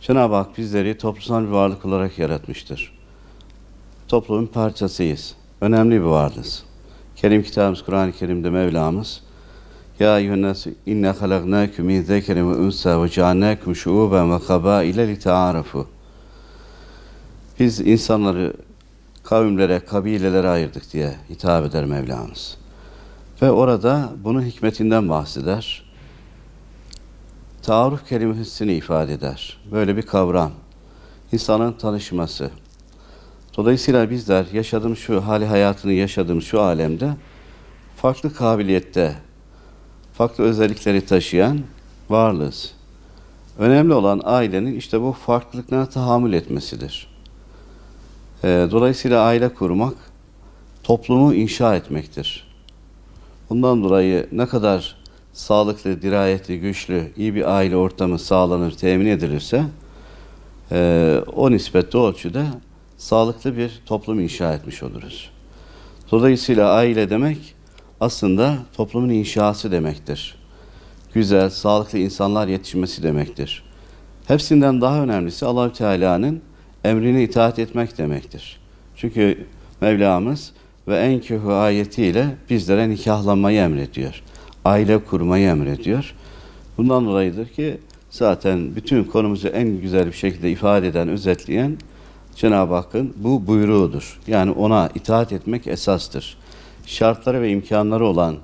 Cenab-ı Hak bizleri toplumsal bir varlık olarak yaratmıştır. Toplumun parçasıyız. Önemli bir varlığız. Kerim kitabımız Kur'an-ı Kerim'de Mevlamız Ya eyyühennâs inne halaknâküm min zekerin ve unsa ve cealnâküm şuûben ve kabâile lita'arafu. Biz insanları kavimlere, kabilelere ayırdık diye hitap eder Mevlamız. Ve orada bunun hikmetinden bahseder. Taarruf kelimesini ifade eder. Böyle bir kavram. İnsanın tanışması. Dolayısıyla bizler yaşadığımız şu hali hayatını yaşadığımız şu alemde farklı kabiliyette, farklı özellikleri taşıyan varlığız. Önemli olan ailenin işte bu farklılıklarına tahammül etmesidir. Dolayısıyla aile kurmak, toplumu inşa etmektir. Bundan dolayı ne kadar sağlıklı, dirayetli, güçlü, iyi bir aile ortamı sağlanır, temin edilirse, o nispette, o ölçüde sağlıklı bir toplum inşa etmiş oluruz. Dolayısıyla aile demek aslında toplumun inşası demektir. Güzel, sağlıklı insanlar yetişmesi demektir. Hepsinden daha önemlisi Allah-u Teala'nın emrine itaat etmek demektir. Çünkü Mevlamız ve enkühü ayetiyle bizlere nikahlanmayı emrediyor. Aile kurmayı emrediyor. Bundan dolayıdır ki zaten bütün konumuzu en güzel bir şekilde ifade eden, özetleyen Cenab-ı Hakk'ın bu buyruğudur. Yani ona itaat etmek esastır. Şartları ve imkanları olan,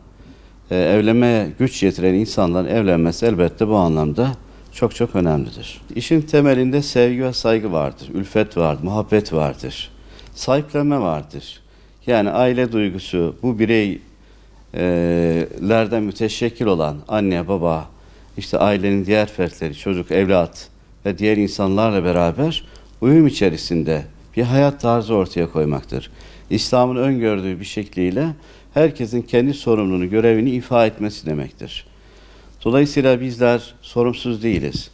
evlenmeye güç yetiren insanların evlenmesi elbette bu anlamda çok çok önemlidir. İşin temelinde sevgi ve saygı vardır, ülfet vardır, muhabbet vardır, sahiplenme vardır. Yani aile duygusu, bu bireylerden müteşekkil olan anne, baba, işte ailenin diğer fertleri, çocuk, evlat ve diğer insanlarla beraber uyum içerisinde bir hayat tarzı ortaya koymaktır. İslam'ın öngördüğü bir şekliyle herkesin kendi sorumluluğunu, görevini ifa etmesi demektir. Dolayısıyla bizler sorumsuz değiliz.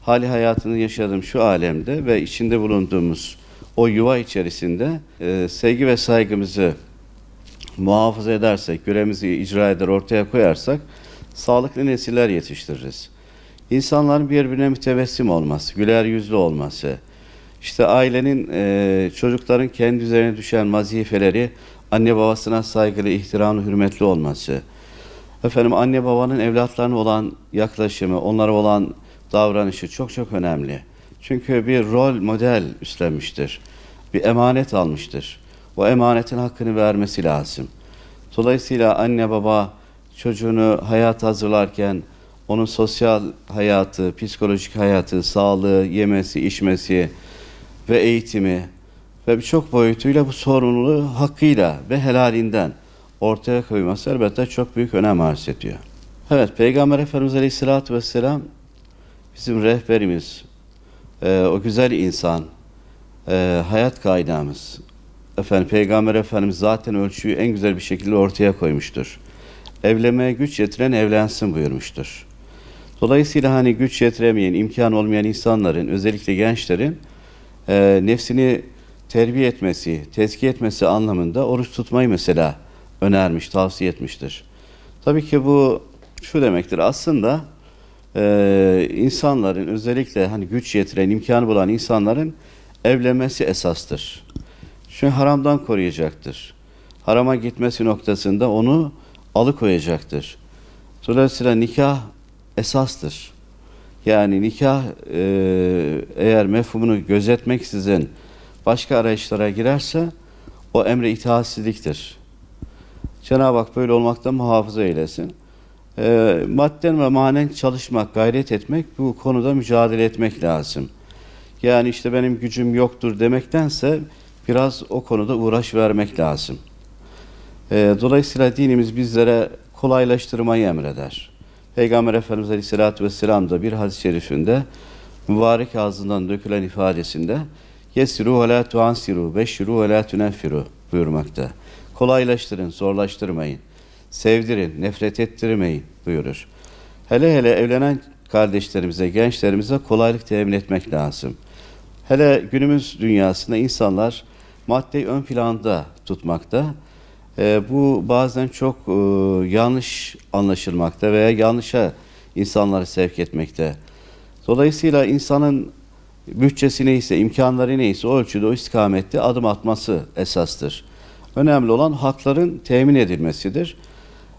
Hali hayatını yaşadığım şu alemde ve içinde bulunduğumuz o yuva içerisinde sevgi ve saygımızı muhafaza edersek, görevimizi icra eder, ortaya koyarsak sağlıklı nesiller yetiştiririz. İnsanların birbirine mütebessim olması, güler yüzlü olması, işte ailenin, çocukların kendi üzerine düşen vazifeleri anne babasına saygılı, ihtiramlı, hürmetli olması, anne babanın evlatlarına olan yaklaşımı, onlara olan davranışı çok çok önemli. Çünkü bir rol model üstlenmiştir, bir emanet almıştır. O emanetin hakkını vermesi lazım. Dolayısıyla anne baba çocuğunu hayata hazırlarken onun sosyal hayatı, psikolojik hayatı, sağlığı, yemesi, içmesi ve eğitimi ve birçok boyutuyla bu sorumluluğu hakkıyla ve helalinden ortaya koyması elbette çok büyük önem arz ediyor. Evet, Peygamber Efendimiz Aleyhisselatü Vesselam bizim rehberimiz, o güzel insan, hayat kaynağımız. Peygamber Efendimiz zaten ölçüyü en güzel bir şekilde ortaya koymuştur. Evlenmeye güç yetiren evlensin buyurmuştur. Dolayısıyla güç yetiremeyen, imkan olmayan insanların, özellikle gençlerin nefsini terbiye etmesi, tezkiye etmesi anlamında oruç tutmayı mesela önermiş, tavsiye etmiştir. Tabii ki bu şu demektir, aslında insanların, özellikle güç yetiren, imkanı bulan insanların evlenmesi esastır. Çünkü haramdan koruyacaktır. Harama gitmesi noktasında onu alıkoyacaktır. Dolayısıyla nikah esastır. Yani nikah eğer mefhumunu gözetmeksizin başka arayışlara girerse o emre itaatsizliktir. Cenab-ı Hak böyle olmaktan muhafaza eylesin. Madden ve manen çalışmak, gayret etmek, bu konuda mücadele etmek lazım. Yani işte benim gücüm yoktur demektense biraz o konuda uğraş vermek lazım. Dolayısıyla dinimiz bizlere kolaylaştırmayı emreder. Peygamber Efendimiz Aleyhisselatü Vesselam da bir hadis-i şerifinde mübarek ağzından dökülen ifadesinde yesiru ve la tuansiru, beşiru ve la tuneffiru buyurmakta. Kolaylaştırın, zorlaştırmayın. Sevdirin, nefret ettirmeyin buyurur. Hele hele evlenen kardeşlerimize, gençlerimize kolaylık temin etmek lazım. Hele günümüz dünyasında insanlar maddeyi ön planda tutmakta. Bu bazen çok yanlış anlaşılmakta veya yanlışa insanları sevk etmekte. Dolayısıyla insanın bütçesi neyse, imkanları neyse o ölçüde o istikamette adım atması esastır. Önemli olan hakların temin edilmesidir.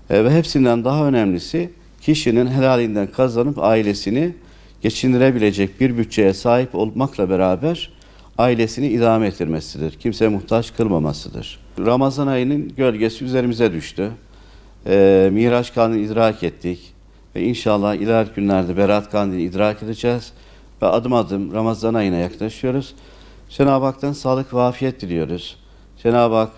Ve hepsinden daha önemlisi kişinin helalinden kazanıp ailesini geçindirebilecek bir bütçeye sahip olmakla beraber ailesini idame ettirmesidir. Kimseye muhtaç kılmamasıdır. Ramazan ayının gölgesi üzerimize düştü. Miraç kandilini idrak ettik. Ve inşallah ileriki günlerde Berat kandilini idrak edeceğiz. Ve adım adım Ramazan ayına yaklaşıyoruz. Cenab-ı Hak'tan sağlık ve afiyet diliyoruz. Cenab-ı Hak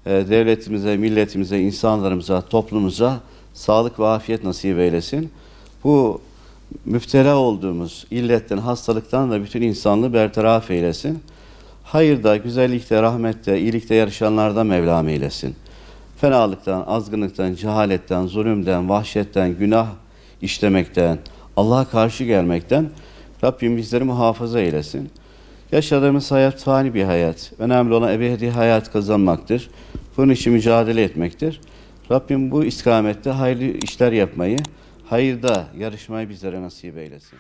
devletimize, milletimize, insanlarımıza, toplumumuza sağlık ve afiyet nasip eylesin. Bu müptela olduğumuz illetten, hastalıktan da bütün insanlığı bertaraf eylesin. Hayırda, güzellikte, rahmette, iyilikte yarışanlardan Mevlam eylesin. Fenalıktan, azgınlıktan, cehaletten, zulümden, vahşetten, günah işlemekten, Allah'a karşı gelmekten Rabbim bizleri muhafaza eylesin. Yaşadığımız hayat fani bir hayat. Önemli olan ebedi hayat kazanmaktır. Bunun için mücadele etmektir. Rabbim bu istikamette hayırlı işler yapmayı, hayırda yarışmayı bizlere nasip eylesin.